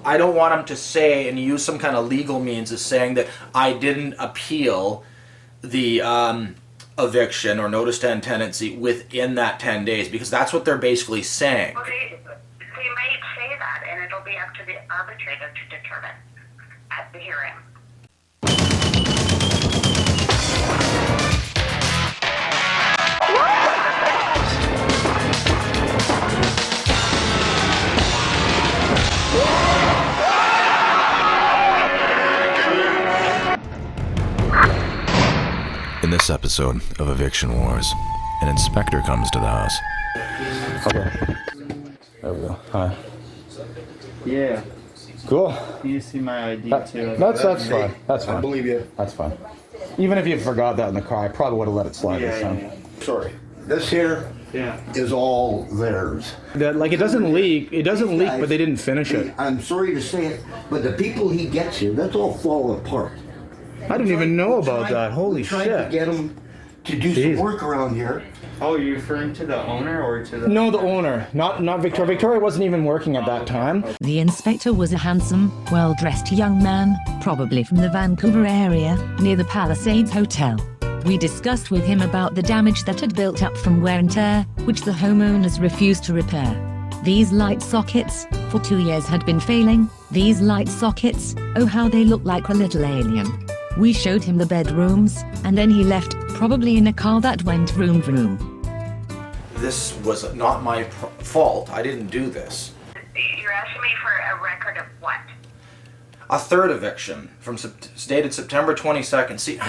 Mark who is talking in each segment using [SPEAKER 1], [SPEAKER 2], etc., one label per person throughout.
[SPEAKER 1] I don't want him to say and use some kind of legal means as saying that I didn't appeal the eviction or notice to end tenancy within that 10 days, because that's what they're basically saying.
[SPEAKER 2] Well, they might say that, and it'll be up to the arbitrator to determine at the hearing.
[SPEAKER 3] In this episode of Eviction Wars, an inspector comes to the house.
[SPEAKER 4] Okay. There we go. Hi.
[SPEAKER 5] Yeah.
[SPEAKER 4] Cool.
[SPEAKER 5] You see my ID too.
[SPEAKER 4] That's fine. That's fine.
[SPEAKER 6] I believe you.
[SPEAKER 4] That's fine. Even if you forgot that in the car, I probably would have let it slide this time.
[SPEAKER 6] Sorry. This here is all theirs.
[SPEAKER 4] Like it doesn't leak. It doesn't leak,
[SPEAKER 6] Guys,
[SPEAKER 4] but they didn't finish it.
[SPEAKER 6] I'm sorry to say it, but the people he gets here, that's all falling apart.
[SPEAKER 4] I didn't even know about that. Holy
[SPEAKER 6] Trying to
[SPEAKER 4] shit.
[SPEAKER 6] get him to do
[SPEAKER 4] Jeez.
[SPEAKER 6] some work around here.
[SPEAKER 5] Oh, you're referring to the owner or to the...
[SPEAKER 4] No, the owner. Not Victoria. Victoria wasn't even working at that time.
[SPEAKER 7] The inspector was a handsome, well-dressed young man, probably from the Vancouver area, near the Palisades Hotel. We discussed with him about the damage that had built up from wear and tear, which the homeowners refused to repair. These light sockets, for 2 years had been failing. These light sockets, oh how they look like a little alien. We showed him the bedrooms, and then he left, probably in a car that went vroom vroom.
[SPEAKER 1] This was not my fault. I didn't do this.
[SPEAKER 2] You're asking me for a record of what?
[SPEAKER 1] A third eviction from dated September 22nd. See,
[SPEAKER 2] So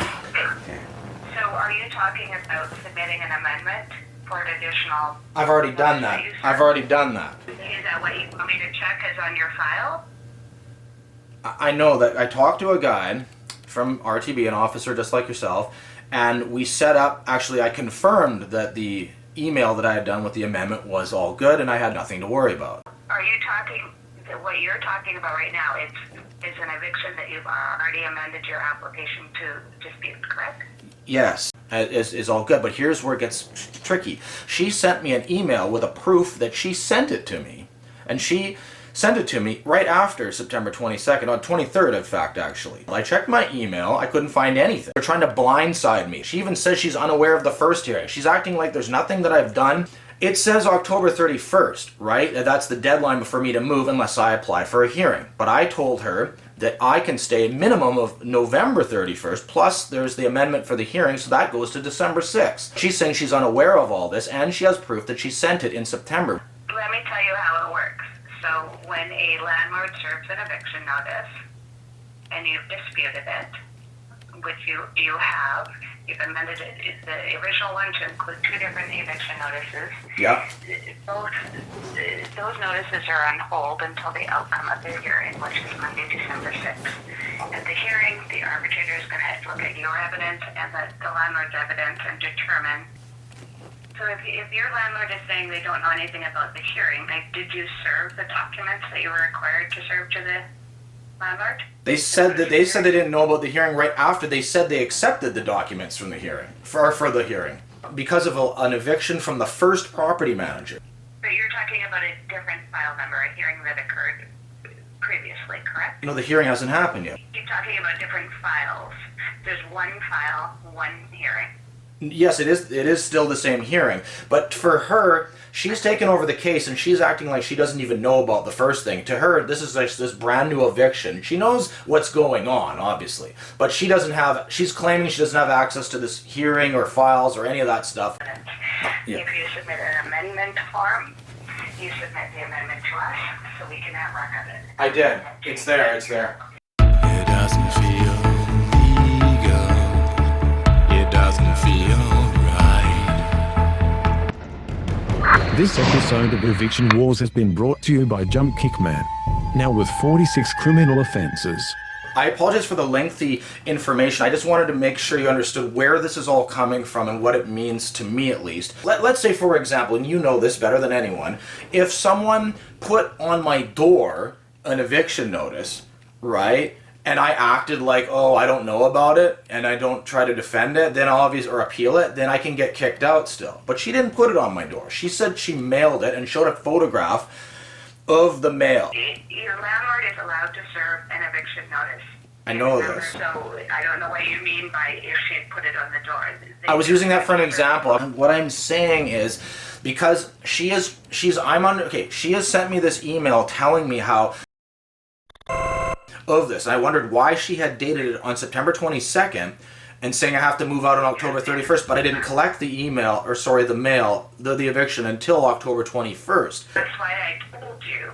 [SPEAKER 2] are you talking about submitting an amendment for an additional...
[SPEAKER 1] I've already done that. I've already done that.
[SPEAKER 2] Is that what you want me to check is on your file?
[SPEAKER 1] I know that I talked to a guy from RTB, an officer just like yourself, and we set up, actually I confirmed that the email that I had done with the amendment was all good and I had nothing to worry about.
[SPEAKER 2] Are you talking, what you're talking about right now is an eviction that you've already amended your application to dispute, correct?
[SPEAKER 1] Yes, is all good, but here's where it gets tricky. She sent me an email with a proof that she sent it to me, and she sent it to me right after September 22nd, on 23rd in fact actually. I checked my email, I couldn't find anything. They're trying to blindside me. She even says she's unaware of the first hearing. She's acting like there's nothing that I've done. It says October 31st, right? That's the deadline for me to move unless I apply for a hearing. But I told her that I can stay a minimum of November 31st, plus there's the amendment for the hearing, so that goes to December 6th. She's saying she's unaware of all this, and she has proof that she sent it in September.
[SPEAKER 2] Let me tell you how it works. So when a landlord serves an eviction notice and you've disputed it, which you have, you've amended it, the original one to include 2 different eviction notices.
[SPEAKER 1] Yeah.
[SPEAKER 2] Those notices are on hold until the outcome of the hearing, which is Monday, December 6th. At the hearing, the arbitrator is going to look at your evidence and the landlord's evidence and determine. So if your landlord is saying they don't know anything about the hearing, did you serve the documents that you were required to serve to the landlord?
[SPEAKER 1] They said they didn't know about the hearing right after they said they accepted the documents from the hearing, for the hearing, because of an eviction from the first property manager.
[SPEAKER 2] But you're talking about a different file number, a hearing that occurred previously, correct?
[SPEAKER 1] No, the hearing hasn't happened yet.
[SPEAKER 2] You're talking about different files. There's one file, one hearing.
[SPEAKER 1] Yes, it is still the same hearing, but for her, she's taken over the case and she's acting like she doesn't even know about the first thing. To her, this is like this brand new eviction. She knows what's going on, obviously, but she's claiming she doesn't have access to this hearing or files or any of that stuff. Yeah.
[SPEAKER 2] If you submit an amendment form, you submit the amendment to us so we can have record of it.
[SPEAKER 1] I did. It's there.
[SPEAKER 3] It doesn't feel legal. It doesn't feel right.
[SPEAKER 8] This episode of Eviction Wars has been brought to you by Jump Kickman, now with 46 criminal offences.
[SPEAKER 1] I apologize for the lengthy information. I just wanted to make sure you understood where this is all coming from and what it means to me, at least. Let's say, for example, and you know this better than anyone, if someone put on my door an eviction notice, right, and I acted like, oh, I don't know about it, and I don't try to defend it, then or appeal it, then I can get kicked out still. But she didn't put it on my door. She said she mailed it and showed a photograph of the mail.
[SPEAKER 2] Your landlord is allowed to serve an eviction notice.
[SPEAKER 1] I know
[SPEAKER 2] Remember,
[SPEAKER 1] this.
[SPEAKER 2] So I don't know what you mean by if she had put it on the door.
[SPEAKER 1] I was using that for an example. What I'm saying is, because she has sent me this email telling me how of this. And I wondered why she had dated it on September 22nd and saying I have to move out on October 31st, but I didn't collect the email, or sorry, the mail, the eviction until October 21st.
[SPEAKER 2] That's why I told you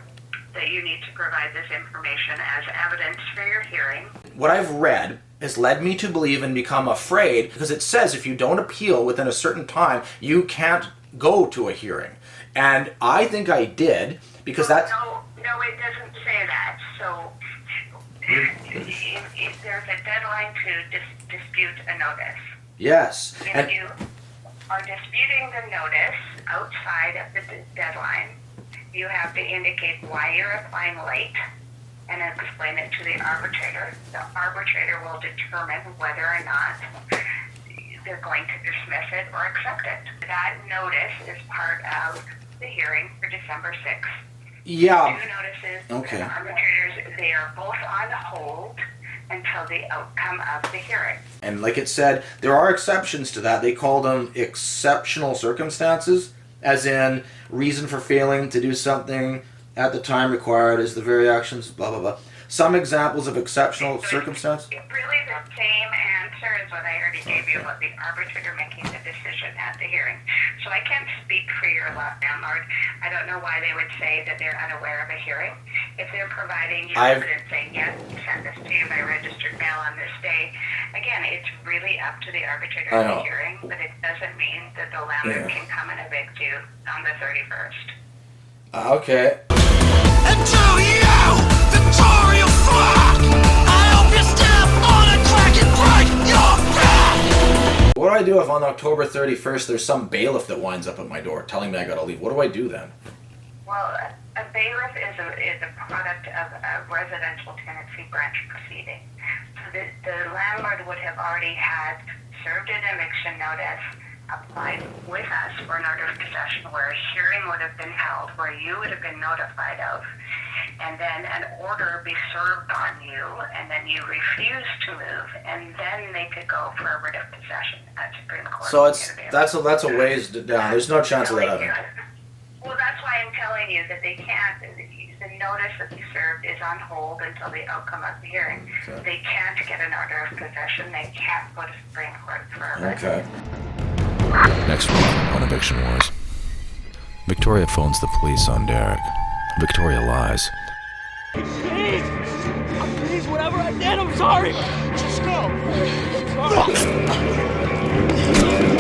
[SPEAKER 2] that you need to provide this information as evidence for your hearing.
[SPEAKER 1] What I've read has led me to believe and become afraid, because it says if you don't appeal within a certain time, you can't go to a hearing. And I think I did, because that's...
[SPEAKER 2] No, it doesn't say that. So if there's a deadline to dispute a notice.
[SPEAKER 1] Yes.
[SPEAKER 2] If you are disputing the notice outside of the deadline, you have to indicate why you're applying late and explain it to the arbitrator. The arbitrator will determine whether or not they're going to dismiss it or accept it. That notice is part of the hearing for December 6th.
[SPEAKER 1] Yeah.
[SPEAKER 2] Two notices
[SPEAKER 1] Okay.
[SPEAKER 2] to the arbitrators, they are both on hold until the outcome of the hearing.
[SPEAKER 1] And like it said, there are exceptions to that. They call them exceptional circumstances, as in reason for failing to do something at the time required is the very actions, blah, blah, blah. Some examples of exceptional circumstance.
[SPEAKER 2] It's really the same answer as what I already gave you about the arbitrator making the decision at the hearing. So I can't speak for your landlord. I don't know why they would say that they're unaware of a hearing. If they're providing you evidence saying, yes, send this to you by registered mail on this day, again, it's really up to the arbitrator at the hearing, but it doesn't mean that the landlord can come and evict you on the 31st.
[SPEAKER 1] Okay. What do I do if on October 31st there's some bailiff that winds up at my door telling me I gotta leave? What do I do then?
[SPEAKER 2] Well, a bailiff is a product of a residential tenancy branch proceeding. So the landlord would have already had served an eviction notice, applied with us for an order of possession where a hearing would have been held, where you would have been notified of, and then an order be served on you, and then you refuse to move, and then they could go for a writ of possession at Supreme Court.
[SPEAKER 1] So that's a ways down. There's no chance of that happening.
[SPEAKER 2] Well, that's why I'm telling you that they can't. The notice that they served is on hold until the outcome of the hearing.
[SPEAKER 1] Okay.
[SPEAKER 2] They can't get an order of possession. They can't go to Supreme Court for a writ.
[SPEAKER 1] Okay.
[SPEAKER 3] Next week on Eviction Wars, Victoria phones the police on Derek. Victoria lies.
[SPEAKER 9] Please, whatever I did, I'm sorry. Just go. I'm sorry.